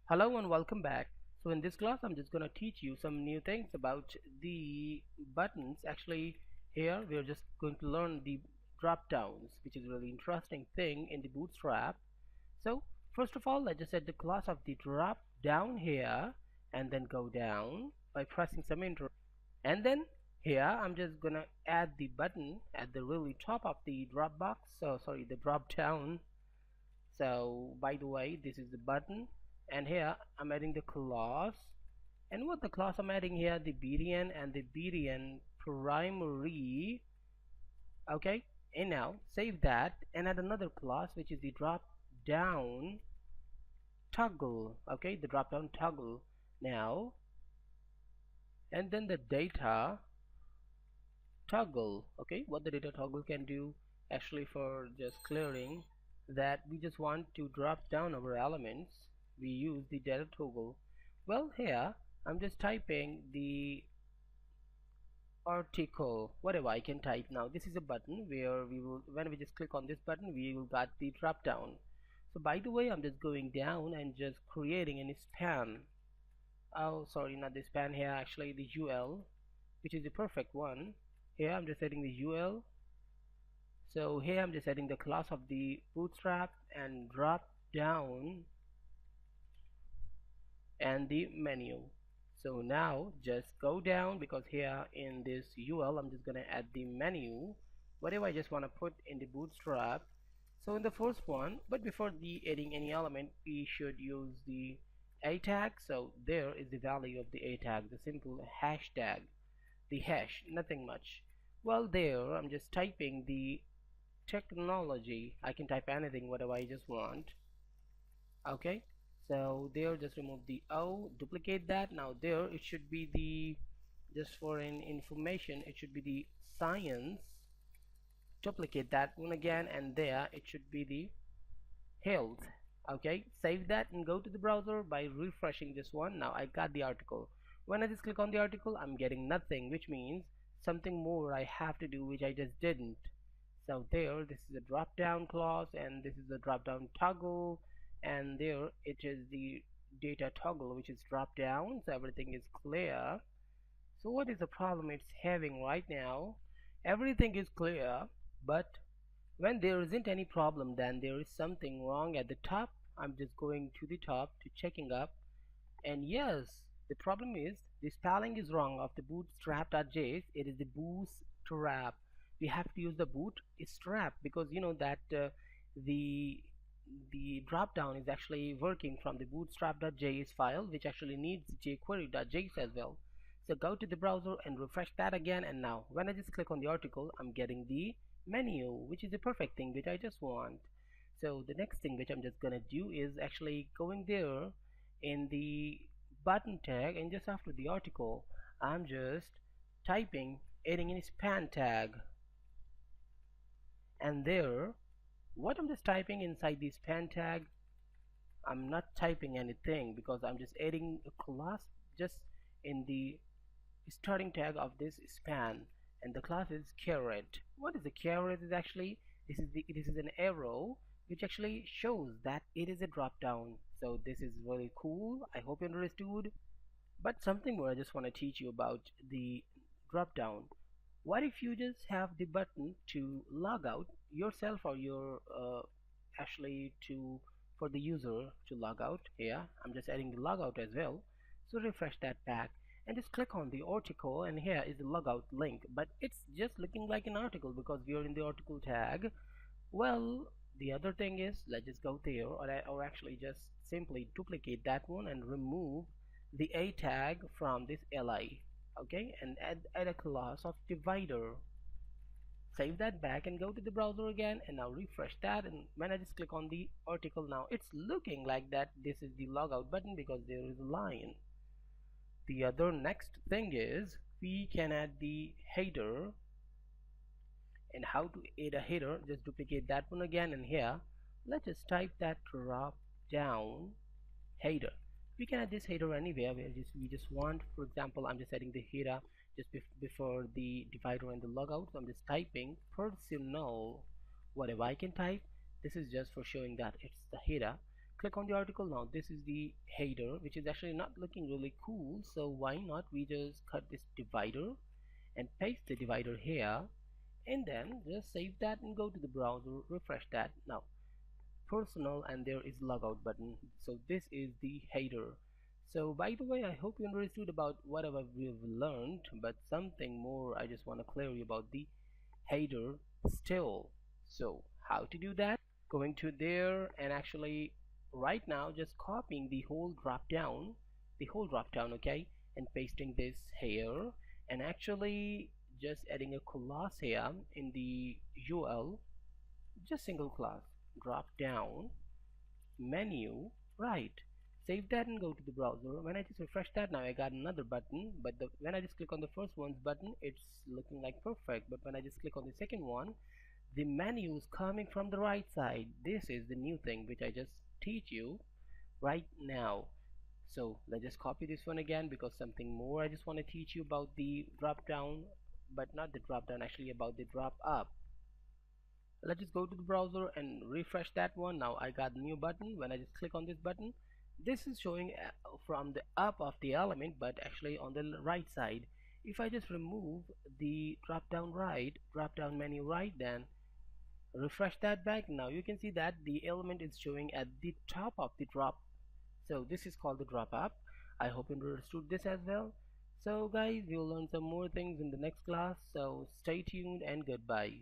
Hello and welcome back. So in this class I'm just going to teach you some new things about the buttons. Actually here we are just going to learn the drop downs, which is a really interesting thing in the Bootstrap. So first of all, let's just set the class of the drop down here and then go down by pressing some enter. And then here I'm just gonna add the button at the really top of the drop box. So sorry, the drop down. So by the way, this is the button, and here I'm adding the class. And what the class I'm adding here, the boolean and the boolean primary. Okay, and now save that and add another class which is the drop down toggle. Okay, the drop down toggle now, and then the data toggle. Okay, what the data toggle can do, actually, for just clearing that we just want to drop down our elements, we use the data toggle. Well, here I'm just typing the article, whatever I can type. Now this is a button where we will, when we just click on this button, we will got the drop down. So by the way, I'm just going down and just creating an span. Oh sorry, not the span here, actually the UL, which is the perfect one. Here I'm just setting the UL. So here I'm just adding the class of the bootstrap and drop down and the menu. So now just go down, because here in this UL I'm just gonna add the menu, whatever I just want to put in the bootstrap. So in the first one, but before the adding any element, we should use the a tag. So there is the value of the a tag, the simple hashtag, the hash, nothing much. Well, there I'm just typing the technology. I can type anything, whatever I just want. Okay, so there just remove the O, duplicate that. Now there it should be the, just for an information, it should be the science, duplicate that one again, and there it should be the health. Okay, save that and go to the browser by refreshing this one. Now I got the article. When I just click on the article, I'm getting nothing, which means something more I have to do, which I just didn't. So there, this is a drop down clause, and this is the drop down toggle, and there it is the data toggle, which is drop down. So everything is clear. So what is the problem it's having right now? Everything is clear, but when there isn't any problem, then there is something wrong at the top. I'm just going to the top to checking up, and yes, the problem is the spelling is wrong of the bootstrap.js. It is the bootstrap. We have to use the bootstrap, because you know that the the drop down is actually working from the bootstrap.js file, which actually needs jquery.js as well. So go to the browser and refresh that again, and now when I just click on the article, I'm getting the menu, which is the perfect thing which I just want. So the next thing which I'm just gonna do is actually going there in the button tag, and just after the article I'm just typing adding in span tag, and there what I'm just typing inside the span tag, I'm not typing anything, because I'm just adding a class just in the starting tag of this span, and the class is caret. What is the caret? Is actually, this is an arrow which actually shows that it is a drop down. So this is really cool. I hope you understood. But something more I just want to teach you about the drop down. What if you just have the button to log out yourself, or your actually to, for the user to log out? Here I'm just adding the logout as well. So refresh that back and just click on the article, and here is the logout link, but it's just looking like an article because we are in the article tag. Well, the other thing is, let's just go there, or actually just simply duplicate that one and remove the a tag from this li. Okay, and add a class of divider. Save that back and go to the browser again, and now refresh that, and when I just click on the article, now it's looking like that this is the logout button because there is a line. The other next thing is we can add the header. And how to add a header, just duplicate that one again, and here let's just type that drop down header. We can add this header anywhere. We just want, for example, I'm just adding the header just before the divider and the logout. So I'm just typing personal, whatever I can type. This is just for showing that it's the header. click on the article. Now this is the header, which is actually not looking really cool, so why not we just cut this divider and paste the divider here, and then just save that and go to the browser, refresh that. Now personal, and there is logout button. So this is the header. So by the way, I hope you understood about whatever we've learned, but something more I just want to clear you about the header still. So how to do that? Going to there, and actually right now just copying the whole drop down, okay, and pasting this here, and actually just adding a class here in the UL, just single class, drop down menu, right, save that and go to the browser. When I just refresh that, now I got another button, but when I just click on the first one's button, it's looking like perfect, but when I just click on the second one, the menu is coming from the right side. This is the new thing which I just teach you right now. So let's just copy this one again, because something more I just want to teach you about the drop down, but not the drop down, actually about the drop up. Let's just go to the browser and refresh that one. Now I got a new button. When I just click on this button, this is showing from the up of the element, but actually on the right side. If I just remove the drop down menu right, then refresh that back, now you can see that the element is showing at the top of the drop. So this is called the drop up. I hope you understood this as well. So guys, we'll learn some more things in the next class, so stay tuned and goodbye.